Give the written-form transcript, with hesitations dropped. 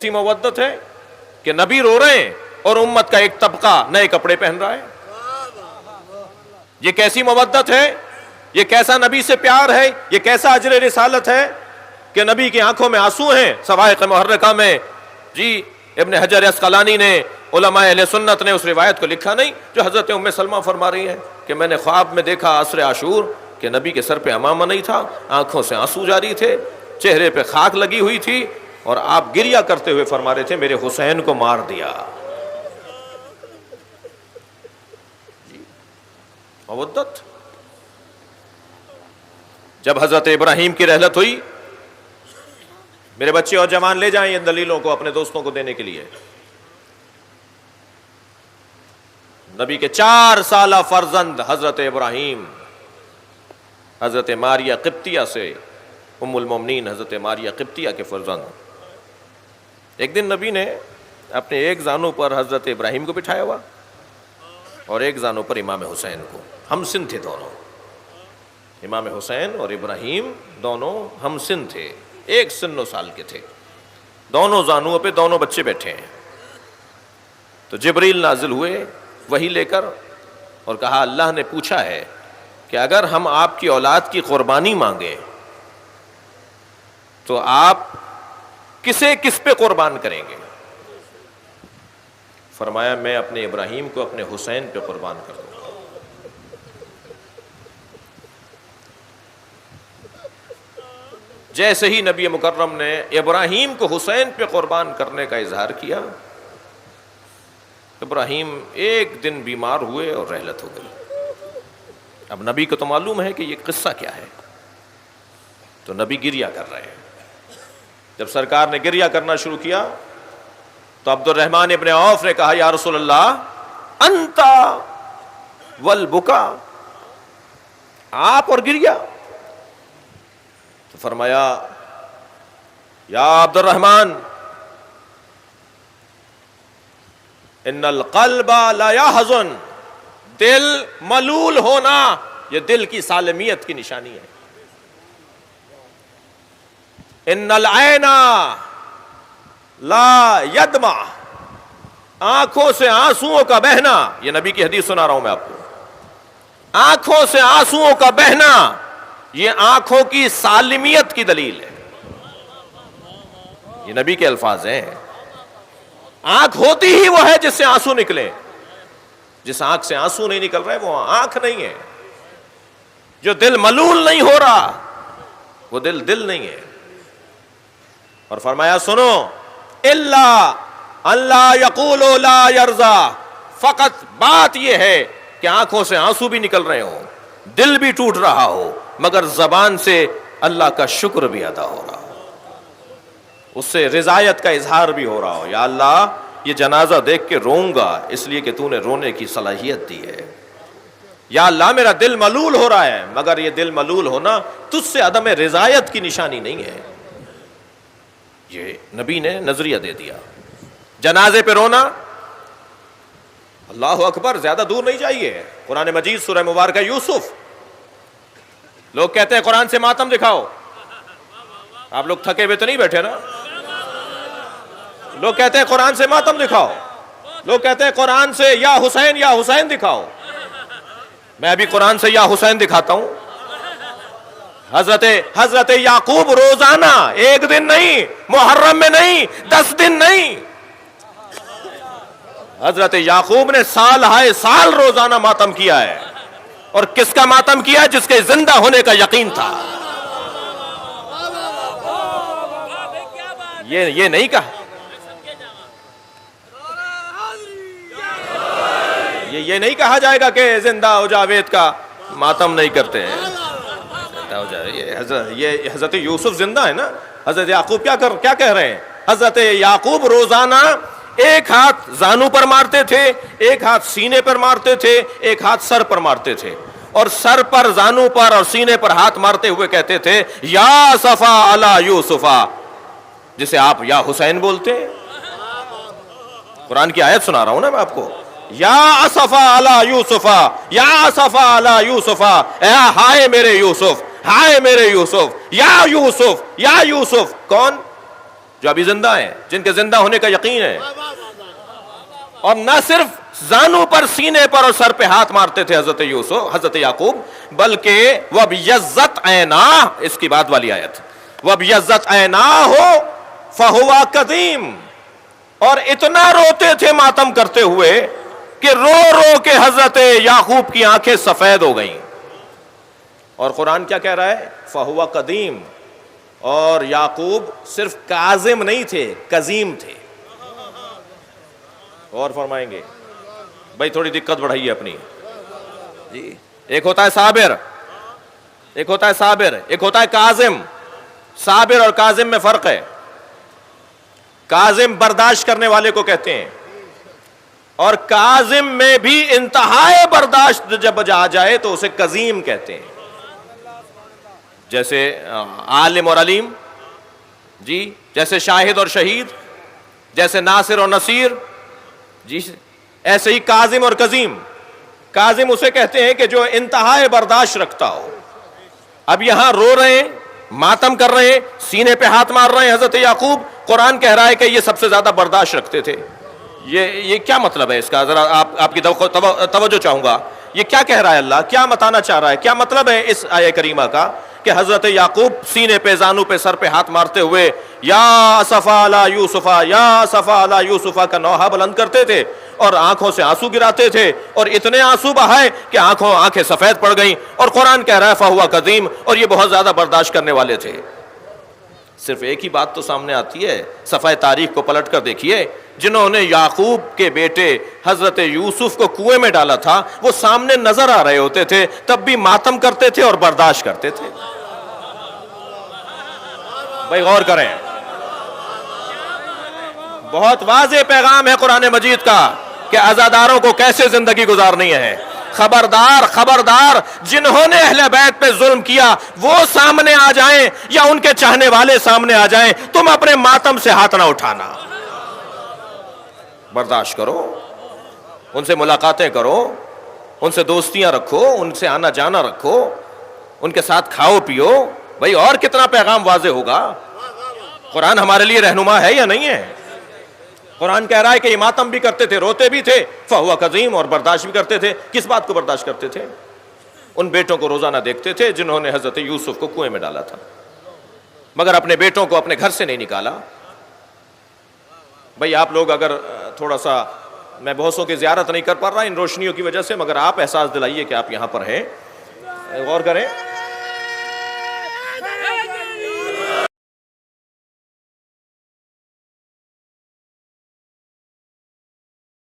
ایسی مودت ہے کہ نبی رو رہے ہیں اور امت کا ایک طبقہ نئے کپڑے پہن رہا ہے. یہ کیسی مودت ہے؟ یہ کیسا نبی سے پیار ہے؟ یہ کیسا اجر رسالت ہے کہ نبی کی آنکھوں میں آنسو ہیں صواعق محرکہ میں. جی ابن حجر اسقلانی نے، علماء اہل سنت نے اس روایت کو لکھا نہیں جو حضرت ام سلمہ فرما رہی ہیں کہ میں نے خواب میں دیکھا عصر عاشور کہ نبی کے سر پہ عمامہ نہیں تھا، آنکھوں سے آنسو جاری تھے، چہرے پہ خاک لگی ہوئی تھی، اور آپ گریہ کرتے ہوئے فرما رہے تھے میرے حسین کو مار دیا. مودت. جب حضرت ابراہیم کی رحلت ہوئی، میرے بچے اور جوان لے جائیں ان دلیلوں کو اپنے دوستوں کو دینے کے لیے. نبی کے 4 سالہ فرزند حضرت ابراہیم حضرت ماریہ قبطیہ سے، ام المومنین حضرت ماریہ قبطیہ کے فرزند. ایک دن نبی نے اپنے ایک زانو پر حضرت ابراہیم کو بٹھایا ہوا اور ایک زانو پر امام حسین کو. ہم سن تھے دونوں، امام حسین اور ابراہیم دونوں ہم سن تھے، ایک سن و سال کے تھے. دونوں زانوؤں پہ دونوں بچے بیٹھے ہیں. تو جبریل نازل ہوئے وحی لے کر اور کہا اللہ نے پوچھا ہے کہ اگر ہم آپ کی اولاد کی قربانی مانگیں تو آپ کسے کس پہ قربان کریں گے؟ فرمایا میں اپنے ابراہیم کو اپنے حسین پہ قربان کر دوں گا. جیسے ہی نبی مکرم نے ابراہیم کو حسین پہ قربان کرنے کا اظہار کیا، ابراہیم ایک دن بیمار ہوئے اور رحلت ہو گئی. اب نبی کو تو معلوم ہے کہ یہ قصہ کیا ہے، تو نبی گریہ کر رہے ہیں. جب سرکار نے گریہ کرنا شروع کیا تو عبد الرحمن ابن عوف نے کہا یا رسول اللہ انتا والبکا، آپ اور گریہ. تو فرمایا یا عبد الرحمن ان القلب لا يحزن، دل ملول ہونا یہ دل کی سالمیت کی نشانی ہے. ان العین لا یدمع، آنکھوں سے آنسوؤں کا بہنا، یہ نبی کی حدیث سنا رہا ہوں میں آپ کو. آنکھوں سے آنسوؤں کا بہنا یہ آنکھوں کی سالمیت کی دلیل ہے. یہ نبی کے الفاظ ہیں. آنکھ ہوتی ہی وہ ہے جس سے آنسو نکلے. جس آنکھ سے آنسو نہیں نکل رہے وہ آنکھ نہیں ہے. جو دل ملول نہیں ہو رہا وہ دل نہیں ہے. اور فرمایا سنو اللہ یقولوا لا یرضا، فقط بات یہ ہے کہ آنکھوں سے آنسو بھی نکل رہے ہو، دل بھی ٹوٹ رہا ہو، مگر زبان سے اللہ کا شکر بھی ادا ہو رہا ہو، اس سے رضایت کا اظہار بھی ہو رہا ہو. یا اللہ یہ جنازہ دیکھ کے روؤں گا اس لیے کہ تو نے رونے کی صلاحیت دی ہے. یا اللہ میرا دل ملول ہو رہا ہے مگر یہ دل ملول ہونا تجھ سے عدم رضایت کی نشانی نہیں ہے. یہ نبی نے نظریہ دے دیا. جنازے پہ رونا، اللہ اکبر، زیادہ دور نہیں جائیے. قرآن مجید سورہ مبارکہ یوسف، لوگ کہتے ہیں قرآن سے ماتم دکھاؤ. آپ لوگ تھکے ہوئے تو نہیں بیٹھے نا؟ لوگ کہتے ہیں قرآن سے ماتم دکھاؤ، لوگ کہتے ہیں قرآن سے یا حسین دکھاؤ. میں ابھی قرآن سے یا حسین دکھاتا ہوں. حضرت یعقوب روزانہ، ایک دن نہیں، محرم میں نہیں، 10 دن نہیں، حضرت یعقوب نے سال ہائے سال روزانہ ماتم کیا ہے. اور کس کا ماتم کیا ہے؟ جس کے زندہ ہونے کا یقین تھا. یہ نہیں کہا، یہ نہیں کہا جائے گا کہ زندہ ہو جاوید کا ماتم نہیں کرتے ہیں. یہ حضرت یوسف زندہ ہے نا. حضرت یعقوب کیا کہہ رہے ہیں؟ حضرت یعقوب روزانہ ایک ہاتھ زانو پر مارتے تھے، ایک ہاتھ سینے پر مارتے تھے، ایک ہاتھ سر پر مارتے تھے، اور سر پر، زانو پر اور سینے پر ہاتھ مارتے ہوئے کہتے تھے یا صفا علی یوسفا، جسے آپ یا حسین بولتے ہیں. قرآن کی آیت سنا رہا ہوں نا میں آپ کو. یا اسفا علی یوسفا، یا اسفا علی یوسفا، اے ہائے میرے یوسف، ہائے میرے یوسف، یا یوسف، یا یوسف. کون؟ جو ابھی زندہ ہیں، جن کے زندہ ہونے کا یقین ہے، اور نہ صرف زانوں پر، سینے پر اور سر پہ ہاتھ مارتے تھے حضرت یوسف، حضرت یعقوب، بلکہ وَبْيَضَّتْ عَيْنَاهُ، اس کی بعد والی آیت، وَبْيَضَّتْ عَيْنَاهُ فَهُوَ قَدِيمٌ، اور اتنا روتے تھے ماتم کرتے ہوئے کہ رو رو کے حضرت یعقوب کی آنکھیں سفید ہو گئیں. اور قرآن کیا کہہ رہا ہے؟ فَهُوَ قدیم. اور یعقوب صرف کاظم نہیں تھے، قزیم تھے. اور فرمائیں گے بھائی تھوڑی دقت بڑھائیے اپنی جی. ایک ہوتا ہے صابر، ایک ہوتا ہے صابر، ایک ہوتا ہے کاظم. صابر اور کاظم میں فرق ہے. کاظم برداشت کرنے والے کو کہتے ہیں، اور کاظم میں بھی انتہائی برداشت جب آ جائے تو اسے قزیم کہتے ہیں. جیسے عالم اور علیم جی، جیسے شاہد اور شہید، جیسے ناصر اور نصیر جی، ایسے ہی کاظم اور قزیم. کاظم اسے کہتے ہیں کہ جو انتہائی برداشت رکھتا ہو. اب یہاں رو رہے ہیں، ماتم کر رہے ہیں، سینے پہ ہاتھ مار رہے ہیں حضرت یعقوب. قرآن کہہ رہا ہے کہ یہ سب سے زیادہ برداشت رکھتے تھے. یہ کیا مطلب ہے اس کا؟ ذرا آپ کی توجہ چاہوں گا. یہ کیا کہہ رہا ہے اللہ؟ کیا بتانا چاہ رہا ہے؟ کیا مطلب ہے اس آیہ کریمہ کا کہ حضرت یعقوب سینے پہ، زانوں پہ، سر پہ ہاتھ مارتے ہوئے یا اسفا علی یوسف، یا اسفا علی یوسف کا نوحہ بلند کرتے تھے اور آنکھوں سے آنسو گراتے تھے، اور اتنے آنسو بہائے کہ آنکھیں سفید پڑ گئیں. اور قرآن کہہ رہا ہے فہو قدیم، اور یہ بہت زیادہ برداشت کرنے والے تھے. صرف ایک ہی بات تو سامنے آتی ہے، صفحہ تاریخ کو پلٹ کر دیکھیے. جنہوں نے یعقوب کے بیٹے حضرت یوسف کو کنویں میں ڈالا تھا وہ سامنے نظر آ رہے ہوتے تھے، تب بھی ماتم کرتے تھے اور برداشت کرتے تھے. بھائی غور کریں، بہت واضح پیغام ہے قرآن مجید کا کہ عزاداروں کو کیسے زندگی گزارنی ہے. خبردار خبردار، جنہوں نے اہل بیت پہ ظلم کیا وہ سامنے آ جائیں یا ان کے چاہنے والے سامنے آ جائیں، تم اپنے ماتم سے ہاتھ نہ اٹھانا. برداشت کرو، ان سے ملاقاتیں کرو، ان سے دوستیاں رکھو، ان سے آنا جانا رکھو، ان کے ساتھ کھاؤ پیو. بھائی اور کتنا پیغام واضح ہوگا؟ قرآن ہمارے لیے رہنما ہے یا نہیں ہے؟ قرآن کہہ رہا ہے کہ یہ ماتم بھی کرتے تھے، روتے بھی تھے، فہو قدیم، اور برداشت بھی کرتے تھے. کس بات کو برداشت کرتے تھے؟ ان بیٹوں کو روزانہ دیکھتے تھے جنہوں نے حضرت یوسف کو کنویں میں ڈالا تھا، مگر اپنے بیٹوں کو اپنے گھر سے نہیں نکالا. بھائی آپ لوگ اگر تھوڑا سا، میں بہتوں کی زیارت نہیں کر پا رہا ان روشنیوں کی وجہ سے، مگر آپ احساس دلائیے کہ آپ یہاں پر ہیں. غور کریں.